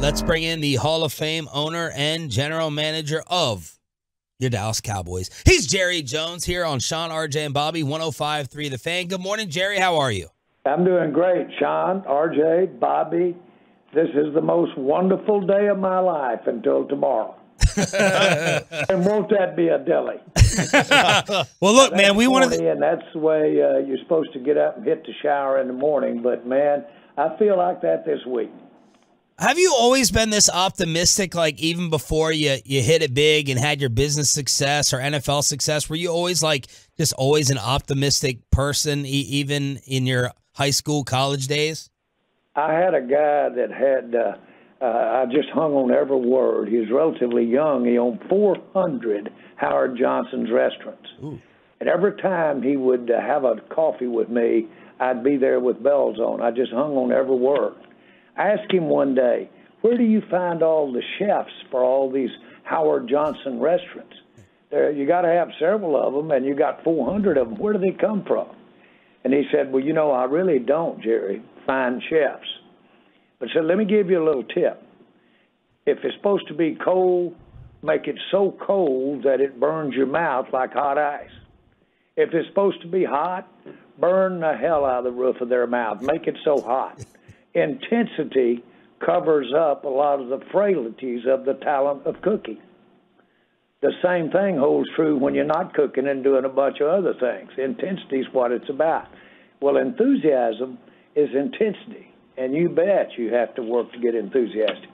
Let's bring in the Hall of Fame owner and general manager of your Dallas Cowboys. He's Jerry Jones here on Shan RJ and Bobby, 105.3 The Fan. Good morning, Jerry. How are you? I'm doing great, Shan, RJ, Bobby. This is the most wonderful day of my life until tomorrow. And won't that be a deli? Well, look, man, we want to. And that's the way you're supposed to get up and hit the shower in the morning. But, man, I feel like that this week. Have you always been this optimistic, like even before you hit it big and had your business success or NFL success? Were you always just always an optimistic person, even in your high school, college days? I had a guy that had, I just hung on every word. He was relatively young. He owned 400 Howard Johnson's restaurants. Ooh. And every time he would have a coffee with me, I'd be there with bells on. I just hung on every word. I asked him one day, where do you find all the chefs for all these Howard Johnson restaurants? You got to have several of them, and you got 400 of them. Where do they come from? And he said, well, I really don't, Jerry, find chefs. But I said, let me give you a little tip. If it's supposed to be cold, make it so cold that it burns your mouth like hot ice. If it's supposed to be hot, burn the hell out of the roof of their mouth. Make it so hot. Intensity covers up a lot of the frailties of the talent of cooking. The same thing holds true when you're not cooking and doing a bunch of other things. Intensity is what it's about. Well, enthusiasm is intensity, and you bet you have to work to get enthusiastic.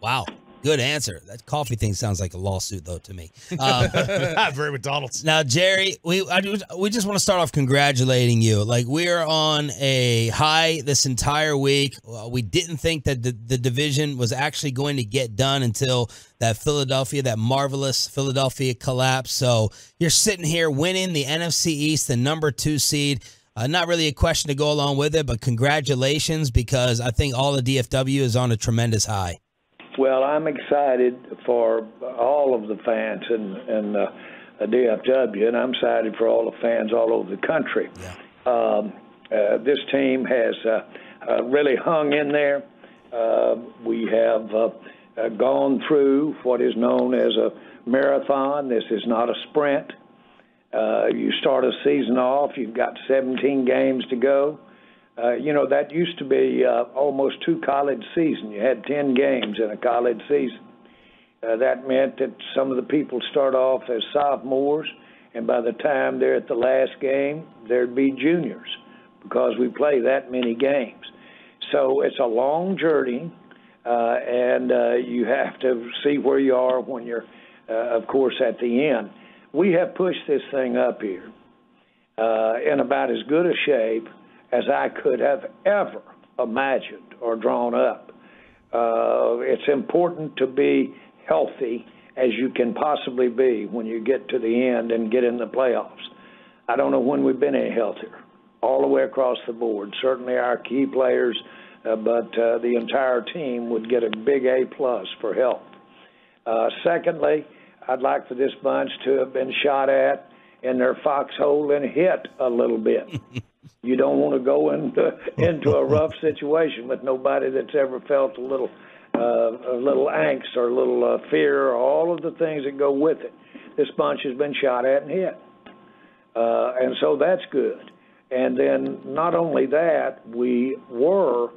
Wow. Good answer. That coffee thing sounds like a lawsuit, though, to me. Very McDonald's. Now, Jerry, we just want to start off congratulating you. We're on a high this entire week. We didn't think that the division was actually going to get done until that marvelous Philadelphia collapse. So you're sitting here winning the NFC East, the number 2 seed. Not really a question to go along with it, but congratulations, because I think all the DFW is on a tremendous high. Well, I'm excited for all of the fans in DFW, and I'm excited for all the fans all over the country. Yeah. This team has really hung in there. We have gone through what is known as a marathon. This is not a sprint. You start a season off, you've got 17 games to go. That used to be almost 2 college seasons. You had 10 games in a college season. That meant that some of the people start off as sophomores, and by the time they're at the last game, there'd be juniors because we play that many games. So it's a long journey, and you have to see where you are when you're, of course, at the end. We have pushed this thing up here in about as good a shape as I could have ever imagined or drawn up. It's important to be healthy as you can possibly be when you get to the end and get in the playoffs. I don't know when we've been any healthier, all the way across the board. Certainly our key players, but the entire team would get a big A+ for health. Secondly, I'd like for this bunch to have been shot at in their foxhole and hit a little bit. You don't want to go into a rough situation with nobody that's ever felt a little angst or a little fear or all of the things that go with it. This bunch has been shot at and hit. And so that's good. And then not only that, we were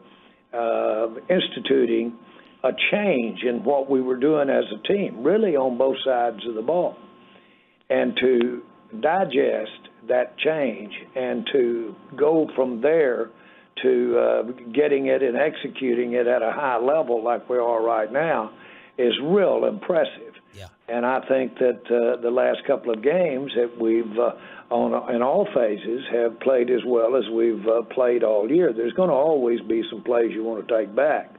instituting a change in what we were doing as a team, really on both sides of the ball. And to digest that change and to go from there to getting it and executing it at a high level like we are right now is real impressive. Yeah. And I think that the last couple of games that we've, in all phases, have played as well as we've played all year. There's going to always be some plays you want to take back.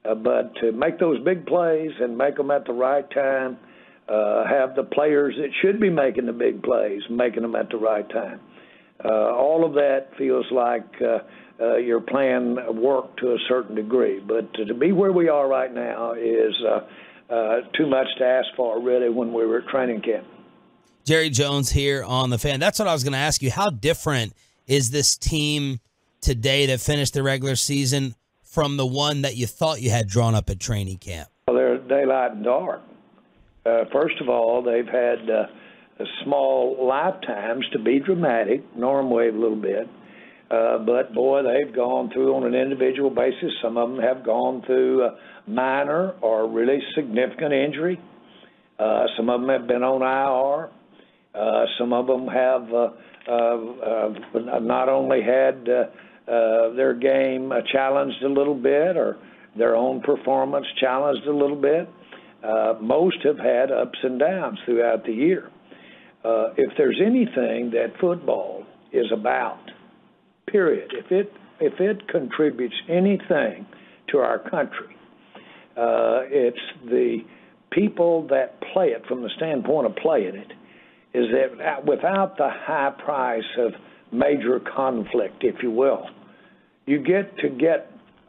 But to make those big plays and make them at the right time, have the players that should be making the big plays, making them at the right time. All of that feels like your plan worked to a certain degree. But to be where we are right now is too much to ask for, really, when we were at training camp. Jerry Jones here on The Fan. That's what I was going to ask you. How different is this team today that finished the regular season from the one that you thought you had drawn up at training camp? Well, they're daylight and dark. First of all, they've had small lifetimes to be dramatic, Norm wave a little bit. But, boy, they've gone through on an individual basis. Some of them have gone through minor or really significant injury. Some of them have been on IR. Some of them have not only had their game challenged a little bit or their own performance challenged a little bit. Most have had ups and downs throughout the year. If there's anything that football is about, period, if it contributes anything to our country, it's the people that play it from the standpoint of playing it, is that without the high price of major conflict, if you will, you get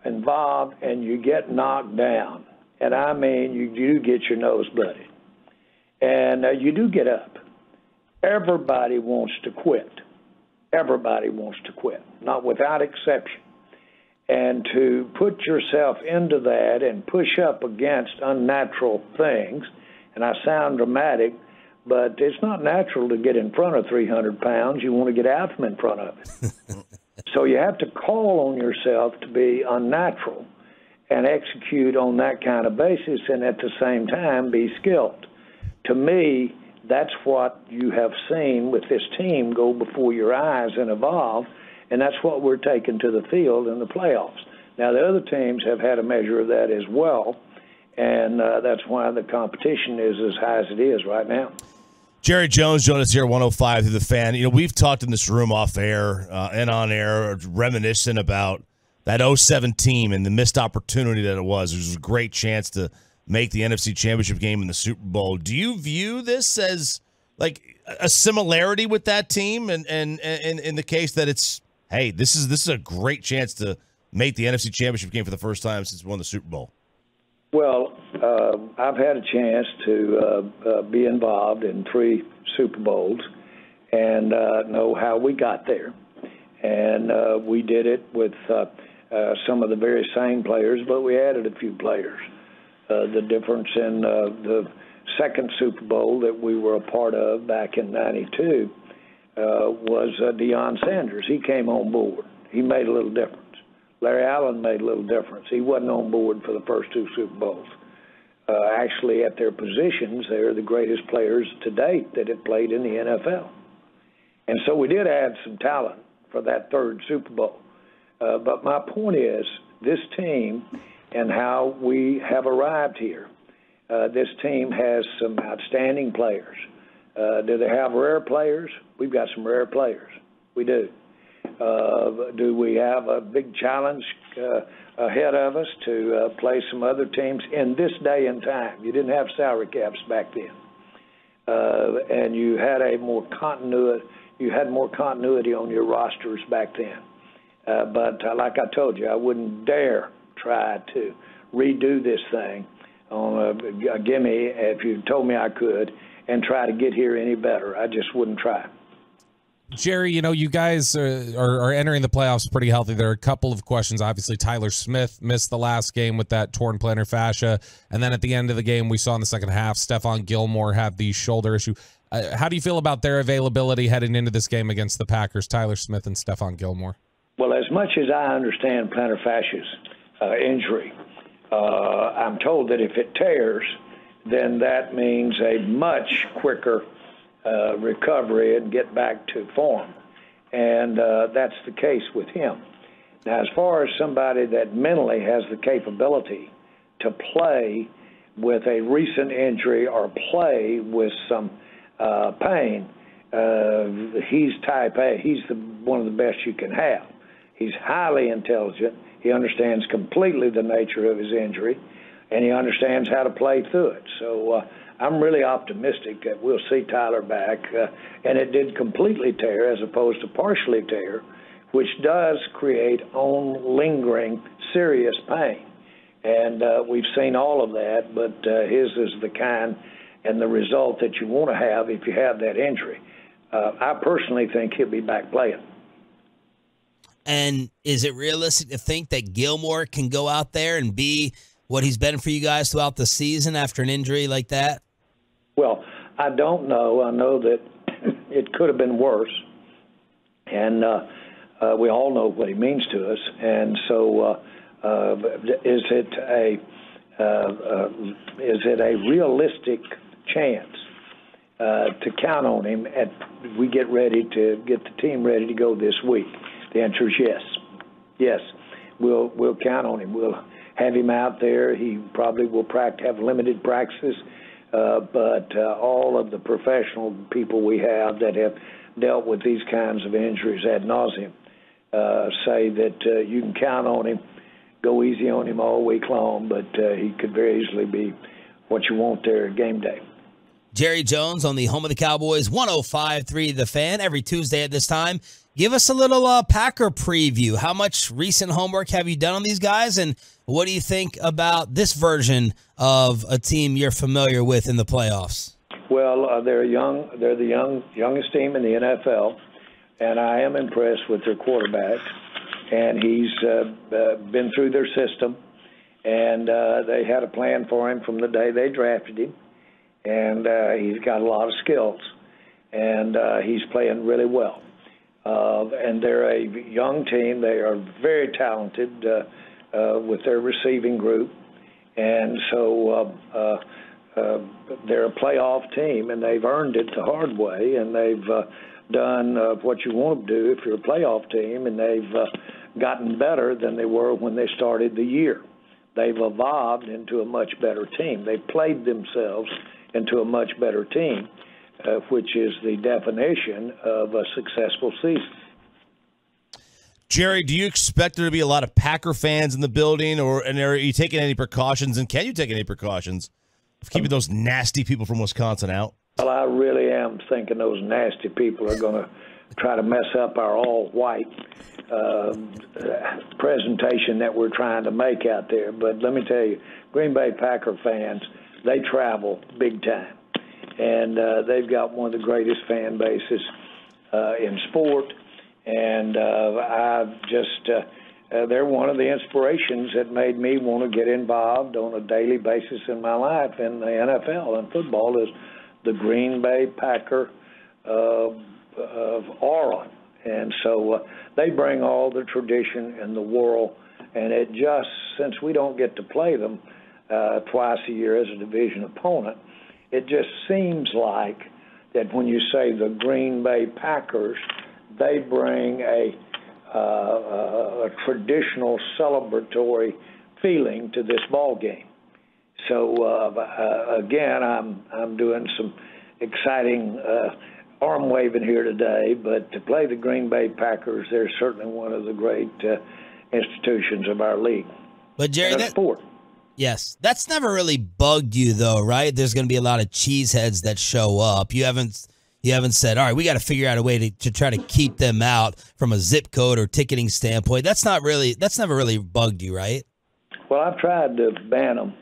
involved and you get knocked down. And I mean, you do get your nose blooded. And you do get up. Everybody wants to quit. Everybody wants to quit, not without exception. And to put yourself into that and push up against unnatural things, and I sound dramatic, but it's not natural to get in front of 300 pounds. You want to get out from in front of it. So you have to call on yourself to be unnatural and execute on that kind of basis and at the same time be skilled. To me, that's what you have seen with this team go before your eyes and evolve, and that's what we're taking to the field in the playoffs. Now, the other teams have had a measure of that as well, and that's why the competition is as high as it is right now. Jerry Jones joined us here at 105 through the Fan. You know, we've talked in this room off air and on air, reminiscent about that 07 team and the missed opportunity that it was. It was a great chance to make the NFC Championship game in the Super Bowl. Do you view this as like a similarity with that team, and in the case that it's, hey, this is a great chance to make the NFC Championship game for the first time since we won the Super Bowl? Well, I've had a chance to be involved in 3 Super Bowls and know how we got there. And we did it with some of the very same players, but we added a few players. The difference in the second Super Bowl that we were a part of back in '92 was Deion Sanders. He came on board. He made a little difference. Larry Allen made a little difference. He wasn't on board for the first 2 Super Bowls. Actually, at their positions, they're the greatest players to date that have played in the NFL. And so we did add some talent for that 3rd Super Bowl. But my point is, this team and how we have arrived here, this team has some outstanding players. Do they have rare players? We've got some rare players. We do. Do we have a big challenge ahead of us to play some other teams in this day and time? You didn't have salary caps back then, and you had more continuity. You had more continuity on your rosters back then. But like I told you, I wouldn't dare try to redo this thing on a gimme if you told me I could and try to get here any better. I just wouldn't try. Jerry, you know, you guys are entering the playoffs pretty healthy. There are a couple of questions. Obviously, Tyler Smith missed the last game with that torn plantar fascia. And then at the end of the game, we saw in the second half, Stephon Gilmore have the shoulder issue. How do you feel about their availability heading into this game against the Packers, Tyler Smith and Stephon Gilmore? Well, as much as I understand plantar fascia's injury, I'm told that if it tears, then that means a much quicker recovery and get back to form. And that's the case with him. Now, as far as somebody that mentally has the capability to play with a recent injury or play with some pain, he's type A. He's one of the best you can have. He's highly intelligent. He understands completely the nature of his injury, and he understands how to play through it. So I'm really optimistic that we'll see Tyler back. And it did completely tear as opposed to partially tear, which does create lingering serious pain. And we've seen all of that, but his is the kind and the result that you want to have if you have that injury. I personally think he'll be back playing. And is it realistic to think that Gilmore can go out there and be what he's been for you guys throughout the season after an injury like that? Well, I don't know. I know that it could have been worse, and we all know what he means to us. And so, is it a realistic chance to count on him we get ready to get the team ready to go this week? The answer is yes. Yes, we'll count on him. We'll have him out there. He probably will have limited practices, but all of the professional people we have that have dealt with these kinds of injuries ad nauseum say that you can count on him. Go easy on him all week long, but he could very easily be what you want there game day. Jerry Jones on the home of the Cowboys, 105.3 The Fan, every Tuesday at this time. Give us a little Packer preview. How much recent homework have you done on these guys, and what do you think about this version of a team you're familiar with in the playoffs? Well, they're young. They're the youngest team in the NFL, and I am impressed with their quarterback. And he's been through their system, and they had a plan for him from the day they drafted him, and he's got a lot of skills, and he's playing really well. And they're a young team. They are very talented with their receiving group, and so they're a playoff team, and they've earned it the hard way, and they've done what you want to do if you're a playoff team, and they've gotten better than they were when they started the year. They've evolved into a much better team. They've played themselves into a much better team, which is the definition of a successful season. Jerry, do you expect there to be a lot of Packer fans in the building, and are you taking any precautions, and can you take any precautions of keeping those nasty people from Wisconsin out? Well, I really am thinking those nasty people are going to try to mess up our all-white presentation that we're trying to make out there. But let me tell you, Green Bay Packer fans, they travel big time. And they've got one of the greatest fan bases in sport. And they're one of the inspirations that made me want to get involved on a daily basis in my life in the NFL and football is the Green Bay Packer aura. And so they bring all the tradition in the world. And it just, since we don't get to play them twice a year as a division opponent, it just seems like that when you say the Green Bay Packers, they bring a traditional celebratory feeling to this ball game. So again, I'm doing some exciting arm waving here today, but to play the Green Bay Packers, they're certainly one of the great institutions of our league. But Jerry, sport. Yes, that's never really bugged you though, right? There's going to be a lot of cheeseheads that show up. You haven't said, all right, we got to figure out a way to try to keep them out from a zip code or ticketing standpoint. That's never really bugged you, right? Well, I've tried to ban them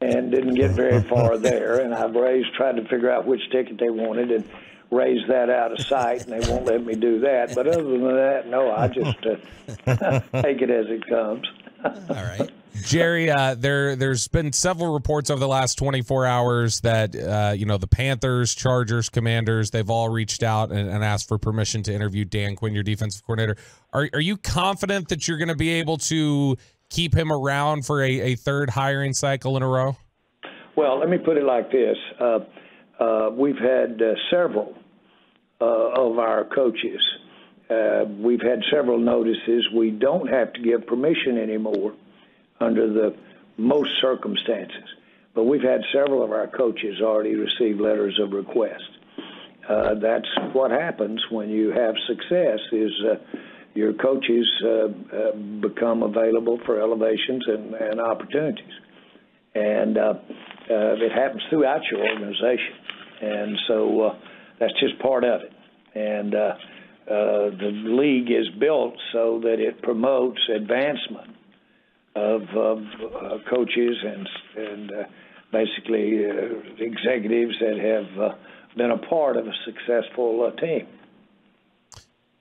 and didn't get very far there. And I've tried to figure out which ticket they wanted and raise that out of sight, and they won't let me do that. But other than that, no, I just take it as it comes. All right. Jerry, there's been several reports over the last 24 hours that, the Panthers, Chargers, Commanders, they've all reached out and asked for permission to interview Dan Quinn, your defensive coordinator. Are you confident that you're going to be able to keep him around for a third hiring cycle in a row? Well, let me put it like this. We've had several of our coaches. We've had several notices. We don't have to give permission anymore under the most circumstances. But we've had several of our coaches already receive letters of request. That's what happens when you have success is your coaches become available for elevations and opportunities. And it happens throughout your organization. And so that's just part of it. And the league is built so that it promotes advancement of coaches and basically executives that have been a part of a successful team.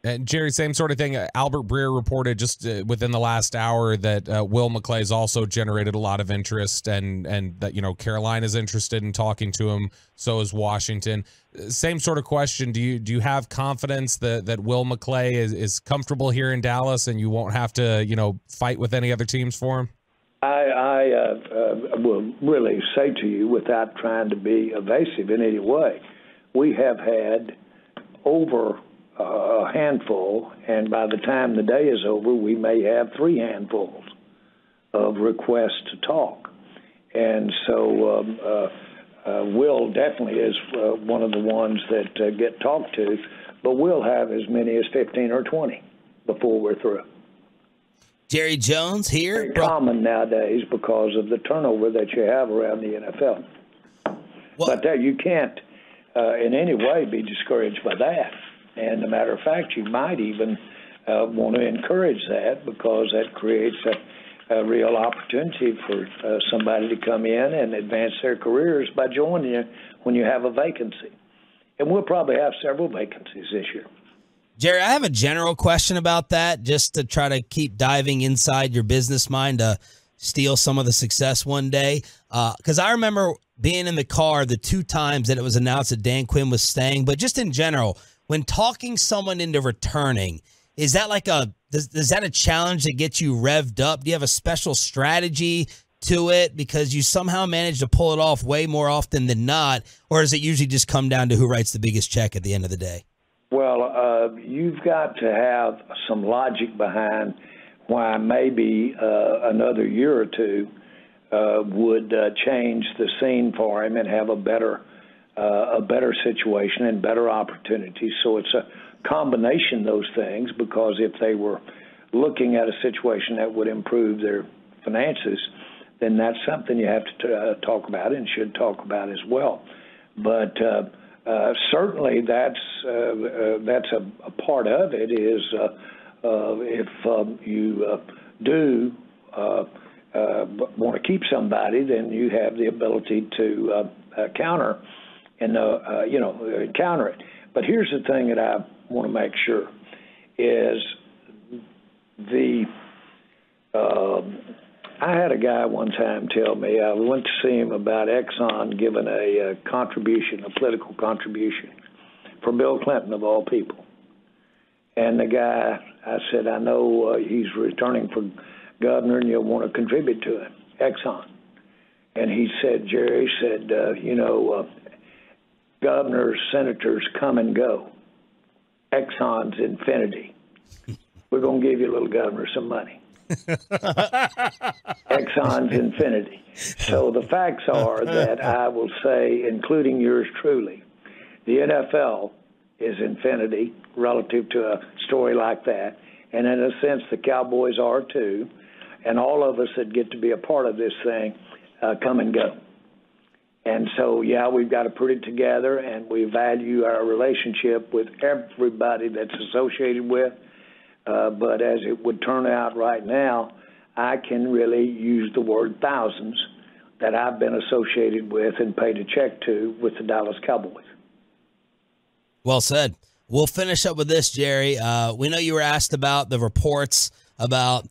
And Jerry, same sort of thing. Albert Breer reported just within the last hour that Will McClay's also generated a lot of interest, and that Carolina's interested in talking to him. So is Washington. Same sort of question. Do you have confidence that Will McClay is comfortable here in Dallas, and you won't have to fight with any other teams for him? I will really say to you, without trying to be evasive in any way, we have had over a handful, and by the time the day is over, we may have 3 handfuls of requests to talk. And so Will definitely is one of the ones that get talked to, but we'll have as many as 15 or 20 before we're through. Jerry Jones here. Very common nowadays because of the turnover that you have around the NFL. But you can't in any way be discouraged by that. And as a matter of fact, you might even want to encourage that, because that creates a real opportunity for somebody to come in and advance their careers by joining you when you have a vacancy. And we'll probably have several vacancies this year. Jerry, I have a general question about that, just to try to keep diving inside your business mind to steal some of the success one day. Because I remember being in the car the 2 times that it was announced that Dan Quinn was staying. But just in general, when talking someone into returning, is that like is that a challenge that gets you revved up? Do you have a special strategy to it because you somehow manage to pull it off way more often than not? Or does it usually just come down to who writes the biggest check at the end of the day? Well, you've got to have some logic behind why maybe another year or two would change the scene for him and have a better situation and better opportunities. So it's a combination of those things, because if they were looking at a situation that would improve their finances, then that's something you have to talk about and should talk about as well. But certainly that's a part of it. Is if you do want to keep somebody, then you have the ability to counter it. But here's the thing that I want to make sure is I had a guy one time tell me, I went to see him about Exxon giving a political contribution for Bill Clinton, of all people. And the guy, I said, I know he's returning for governor and you'll want to contribute to him, Exxon. And he said, Jerry said, governors, senators come and go. Exxon's infinity. We're going to give you, little governor, some money. Exxon's infinity. So the facts are that I will say, including yours truly, the NFL is infinity relative to a story like that. And in a sense, the Cowboys are too. And all of us that get to be a part of this thing come and go. And so, yeah, we've got to put it together, and we value our relationship with everybody that's associated with. But as it would turn out right now, I can really use the word thousands that I've been associated with and paid a check to with the Dallas Cowboys. Well said. We'll finish up with this, Jerry. We know you were asked about the reports about,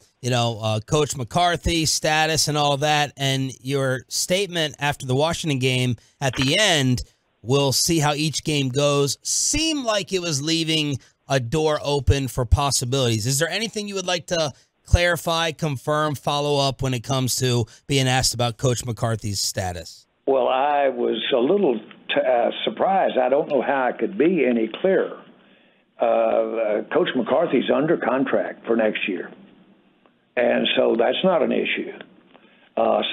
Coach McCarthy's status and all of that, and your statement after the Washington game at the end, we'll see how each game goes, seemed like it was leaving a door open for possibilities. Is there anything you would like to clarify, confirm, follow up when it comes to being asked about Coach McCarthy's status? Well, I was a little surprised. I don't know how I could be any clearer. Coach McCarthy's under contract for next year, and so that's not an issue.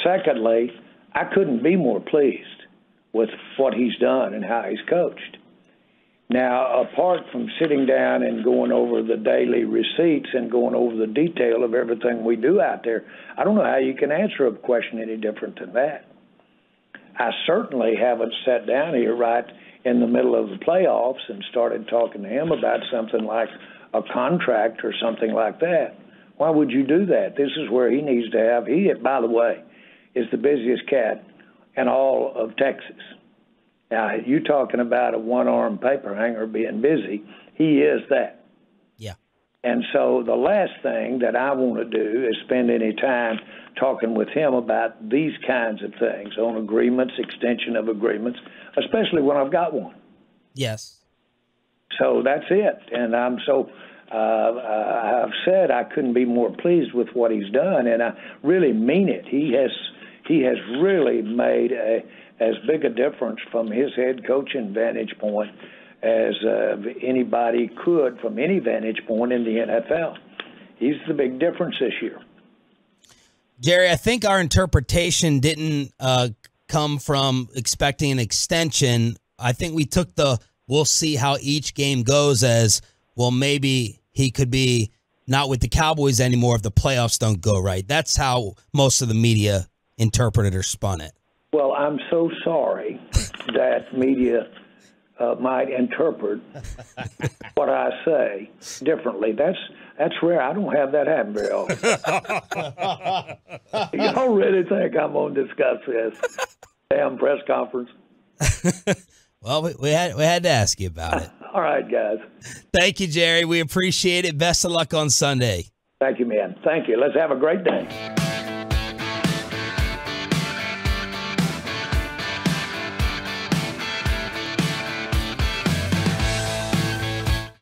Secondly, I couldn't be more pleased with what he's done and how he's coached. Now, apart from sitting down and going over the daily receipts and going over the detail of everything we do out there, I don't know how you can answer a question any different than that. I certainly haven't sat down here right in the middle of the playoffs and started talking to him about something like a contract or something like that. Why would you do that? This is where he needs to have. He, by the way, is the busiest cat in all of Texas. Now, you talking about a one-armed paper hanger being busy, he is that. And so the last thing that I want to do is spend any time talking with him about these kinds of things, on agreements, extension of agreements, especially when I've got one. Yes. So that's it. And I've said I couldn't be more pleased with what he's done, and I really mean it. He has really made as big a difference from his head coaching vantage point as anybody could from any vantage point in the NFL. He's the big difference this year. Jerry, I think our interpretation didn't come from expecting an extension. I think we took we'll see how each game goes as, well, maybe he could be not with the Cowboys anymore if the playoffs don't go right. That's how most of the media interpreted or spun it. Well, I'm so sorry that media might interpret what I say differently. That's rare. I don't have that happen very often. Y'all really think I'm going to discuss this damn press conference? Well, we had to ask you about it. All right, guys. Thank you, Jerry. We appreciate it. Best of luck on Sunday. Thank you, man. Thank you. Let's have a great day.